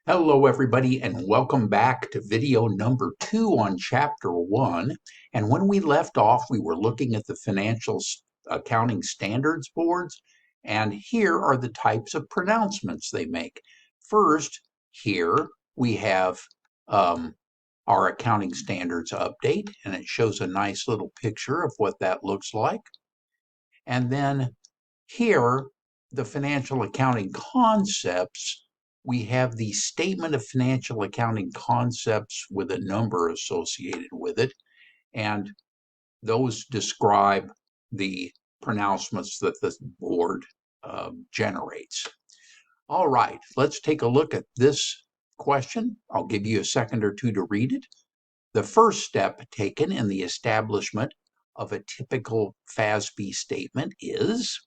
Hello, everybody, and welcome back to video number 2 on Chapter 1. And when we left off, we were looking at the Financial Accounting Standards Boards, and here are the types of pronouncements they make. First, here we have our Accounting Standards Update, and it shows a nice little picture of what that looks like. And then here, the Financial Accounting Concepts, we have the Statement of Financial Accounting Concepts with a number associated with it, and those describe the pronouncements that the board generates. All right, let's take a look at this question. I'll give you a second or two to read it. The first step taken in the establishment of a typical FASB statement is.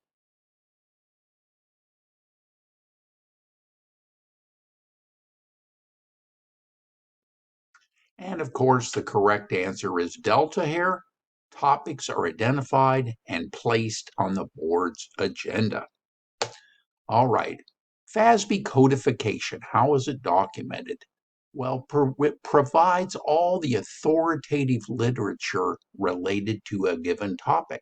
And of course, the correct answer is delta here. Topics are identified and placed on the board's agenda. All right, FASB codification, how is it documented? Well, it provides all the authoritative literature related to a given topic.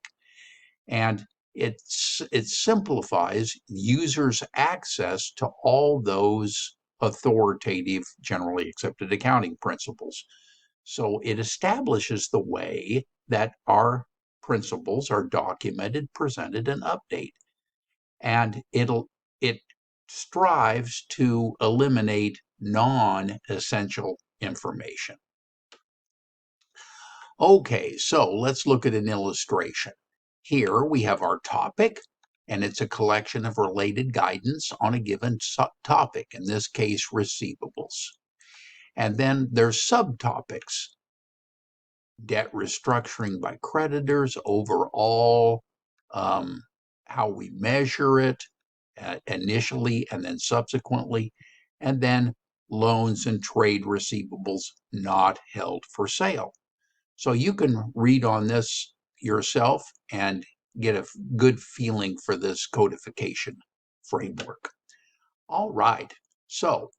And it simplifies users' access to all those authoritative, generally accepted accounting principles. So it establishes the way that our principles are documented, presented, and updated. And it strives to eliminate non-essential information. Okay, so let's look at an illustration. Here we have our topic, and it's a collection of related guidance on a given topic, in this case, receivables. And then there's subtopics: debt restructuring by creditors, overall, how we measure it initially and then subsequently, and then loans and trade receivables not held for sale. So you can read on this yourself and get a good feeling for this codification framework. All right, so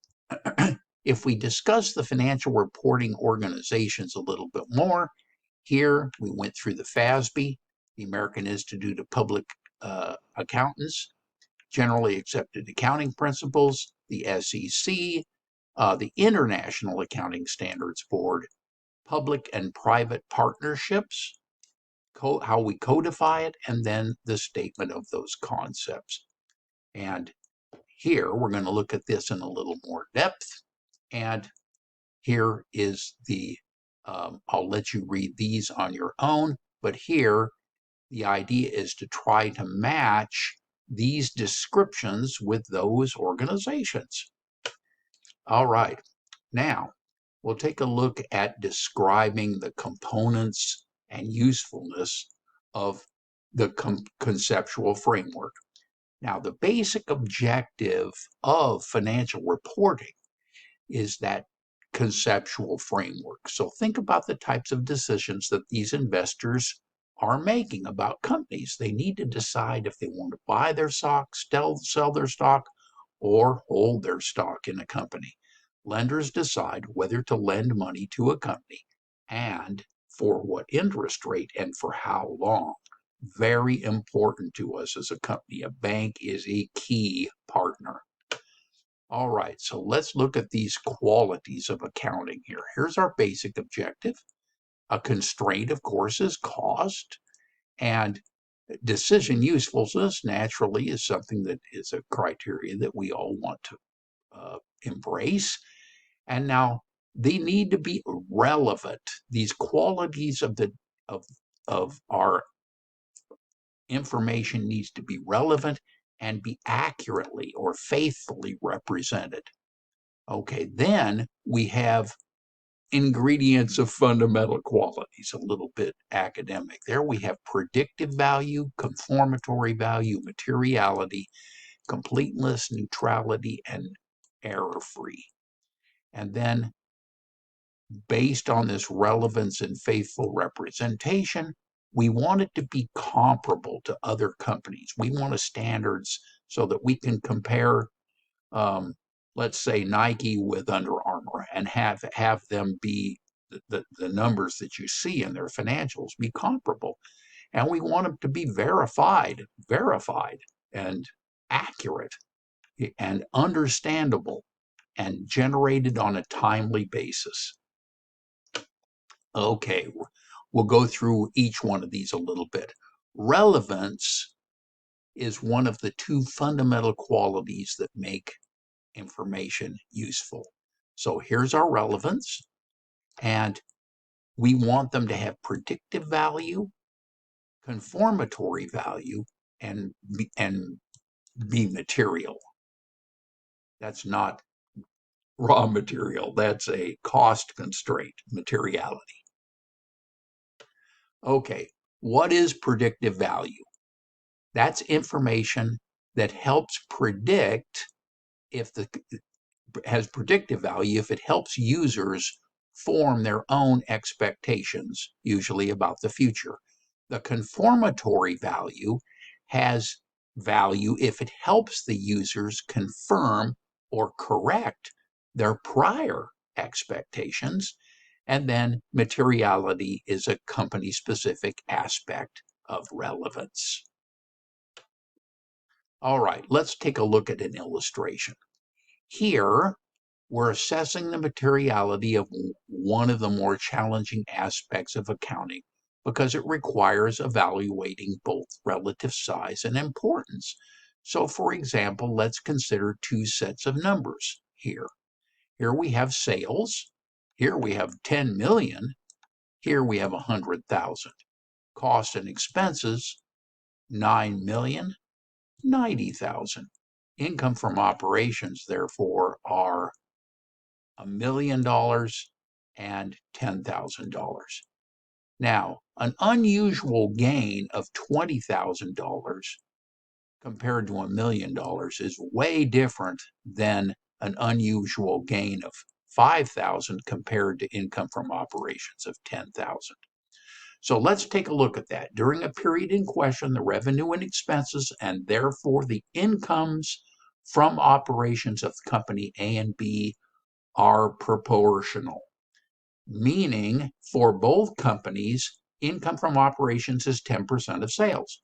if we discuss the financial reporting organizations a little bit more, here we went through the FASB, the American Institute of Public Accountants, Generally Accepted Accounting Principles, the SEC, the International Accounting Standards Board, public and private partnerships, how we codify it, and then the statement of those concepts. And here we're going to look at this in a little more depth. And here is the, I'll let you read these on your own, but here the idea is to try to match these descriptions with those organizations. All right, now we'll take a look at describing the components and usefulness of the conceptual framework. Now, the basic objective of financial reporting is that conceptual framework. So think about the types of decisions that these investors are making about companies. They need to decide if they want to buy their stock, sell their stock, or hold their stock in a company. Lenders decide whether to lend money to a company and for what interest rate and for how long. Very important to us as a company. A bank is a key partner. All right, so let's look at these qualities of accounting here. Here's our basic objective. A constraint, of course, is cost, and decision usefulness naturally is something that is a criteria that we all want to embrace. And now they need to be relevant. These qualities of our information needs to be relevant and be accurately or faithfully represented. Okay, then we have ingredients of fundamental qualities, a little bit academic. There we have predictive value, conformatory value, materiality, completeness, neutrality, and error-free. And then based on this relevance and faithful representation, we want it to be comparable to other companies. We want standards so that we can compare let's say Nike with Under Armour, and have them be the numbers that you see in their financials be comparable. And we want them to be verified and accurate and understandable and generated on a timely basis. Okay, we'll go through each one of these a little bit. Relevance is one of the two fundamental qualities that make information useful. So here's our relevance, and we want them to have predictive value, conformatory value, and be material. That's not raw material. That's a cost constraint, materiality. Okay, what is predictive value? That's information that helps predict has predictive value if it helps users form their own expectations, usually about the future. The conformatory value has value if it helps the users confirm or correct their prior expectations. And then materiality is a company-specific aspect of relevance. All right, let's take a look at an illustration. Here, we're assessing the materiality of one of the more challenging aspects of accounting because it requires evaluating both relative size and importance. So, for example, let's consider two sets of numbers here. Here we have sales. Here we have 10 million. Here we have 100,000. Cost and expenses, 9 million, 90,000. Income from operations, therefore, are $1 million and $10,000. Now, an unusual gain of $20,000 compared to $1 million is way different than an unusual gain of $5,000 compared to income from operations of $10,000. So let's take a look at that. During a period in question, the revenue and expenses, and therefore the incomes from operations of company A and B, are proportional, meaning for both companies, income from operations is 10% of sales.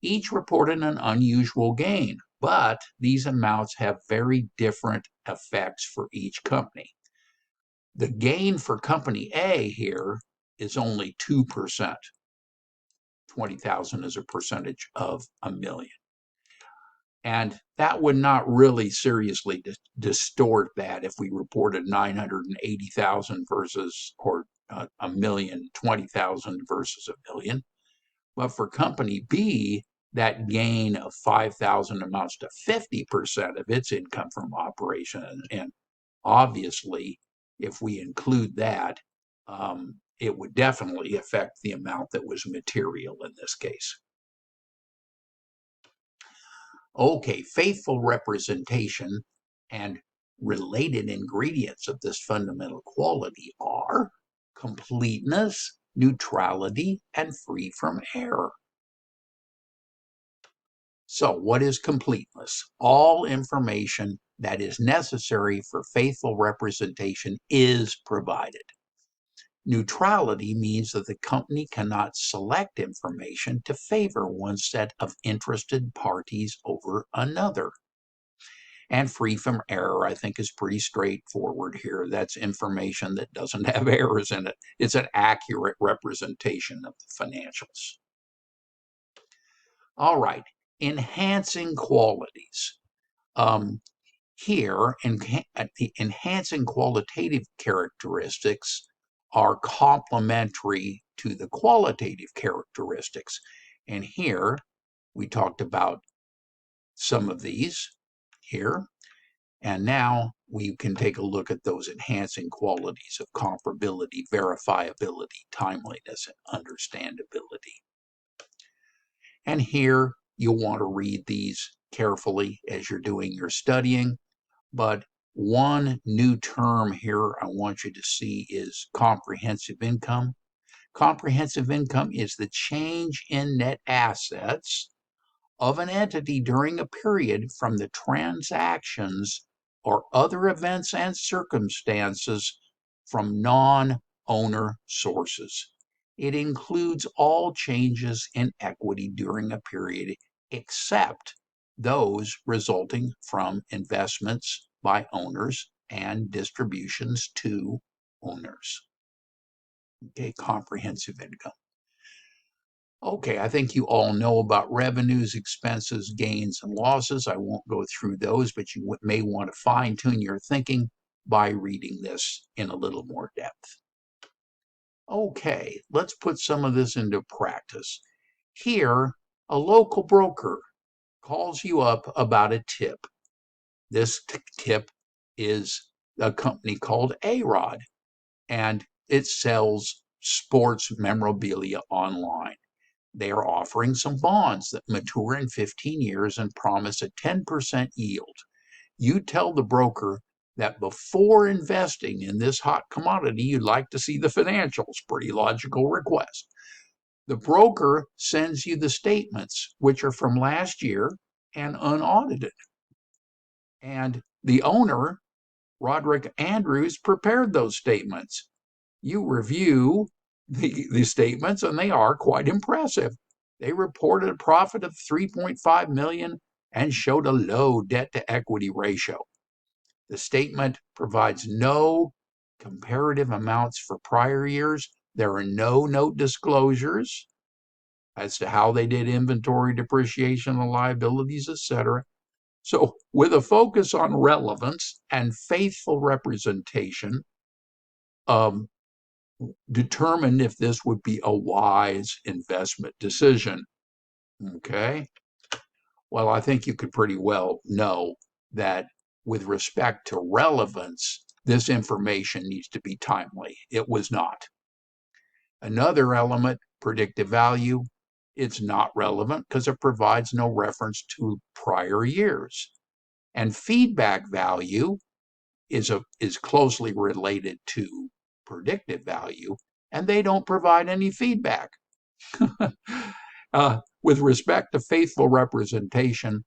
Each reported an unusual gain, but these amounts have very different effects for each company. The gain for company A here is only 2%. 20,000 is a percentage of $1 million. And that would not really seriously distort that if we reported 980,000 versus, or a million, 20,000 versus $1 million. But for company B, that gain of 5,000 amounts to 50% of its income from operations. And obviously, if we include that, it would definitely affect the amount that was material in this case. Okay, faithful representation and related ingredients of this fundamental quality are completeness, neutrality, and free from error. So, what is completeness? All information that is necessary for faithful representation is provided. Neutrality means that the company cannot select information to favor one set of interested parties over another. And free from error, I think, is pretty straightforward here. That's information that doesn't have errors in it. It's an accurate representation of the financials. All right, enhancing qualities. Here, the enhancing qualitative characteristics are complementary to the qualitative characteristics. And here, we talked about some of these here. And now we can take a look at those enhancing qualities of comparability, verifiability, timeliness, and understandability. And here, you'll want to read these carefully as you're doing your studying. But one new term here I want you to see is comprehensive income. Comprehensive income is the change in net assets of an entity during a period from the transactions or other events and circumstances from non-owner sources. It includes all changes in equity during a period except those resulting from investments by owners and distributions to owners. Okay, comprehensive income. Okay, I think you all know about revenues, expenses, gains, and losses. I won't go through those, but you may want to fine-tune your thinking by reading this in a little more depth. Okay, let's put some of this into practice. Here, a local broker calls you up about a tip. This tip is a company called A-Rod, and it sells sports memorabilia online. They are offering some bonds that mature in 15 years and promise a 10% yield. You tell the broker that before investing in this hot commodity, you'd like to see the financials. Pretty logical request. The broker sends you the statements, which are from last year and unaudited. And the owner, Roderick Andrews, prepared those statements. You review the statements, and they are quite impressive. They reported a profit of $3.5 million and showed a low debt-to-equity ratio. The statement provides no comparative amounts for prior years. There are no note disclosures as to how they did inventory depreciation and liabilities, etc. So, with a focus on relevance and faithful representation, determine if this would be a wise investment decision. Okay? Well, I think you could pretty well know that with respect to relevance, this information needs to be timely. It was not. Another element, predictive value, it's not relevant because it provides no reference to prior years. And feedback value is closely related to predictive value, and they don't provide any feedback. With respect to faithful representation,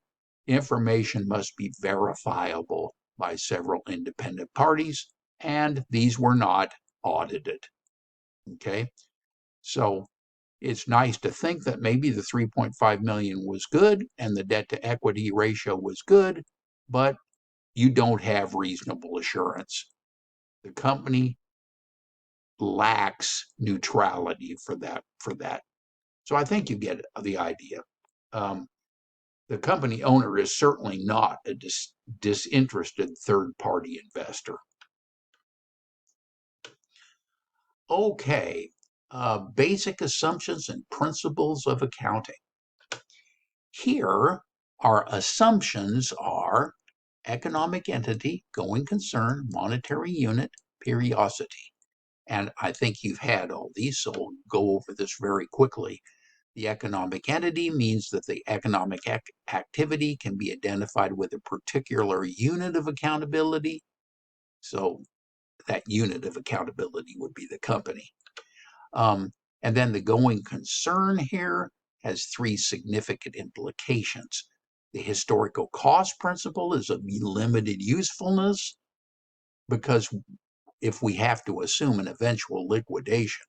information must be verifiable by several independent parties, and these were not audited. Okay, so it's nice to think that maybe the 3.5 million was good and the debt to equity ratio was good, but you don't have reasonable assurance. The company lacks neutrality for that. So I think you get the idea. The company owner is certainly not a disinterested third-party investor. Okay, basic assumptions and principles of accounting. Here, our assumptions are economic entity, going concern, monetary unit, periodicity. And I think you've had all these, so we'll go over this very quickly. The economic entity means that the economic activity can be identified with a particular unit of accountability. So that unit of accountability would be the company. And then the going concern here has three significant implications. The historical cost principle is of limited usefulness because if we have to assume an eventual liquidation,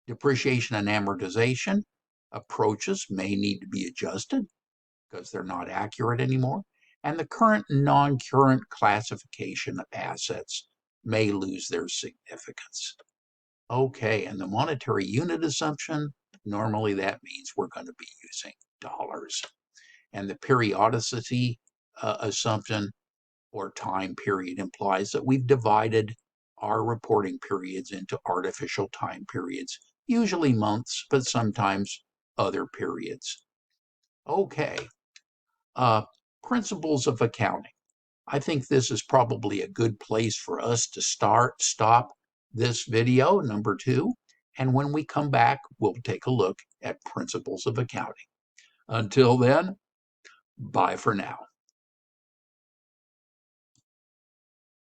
depreciation and amortization approaches may need to be adjusted because they're not accurate anymore, and the current and non-current classification of assets may lose their significance. Okay, and the monetary unit assumption, normally that means we're going to be using dollars. And the periodicity assumption or time period implies that we've divided our reporting periods into artificial time periods, usually months, but sometimes other periods. Okay, principles of accounting. I think this is probably a good place for us to stop this video, number 2. And when we come back, we'll take a look at principles of accounting. Until then, bye for now.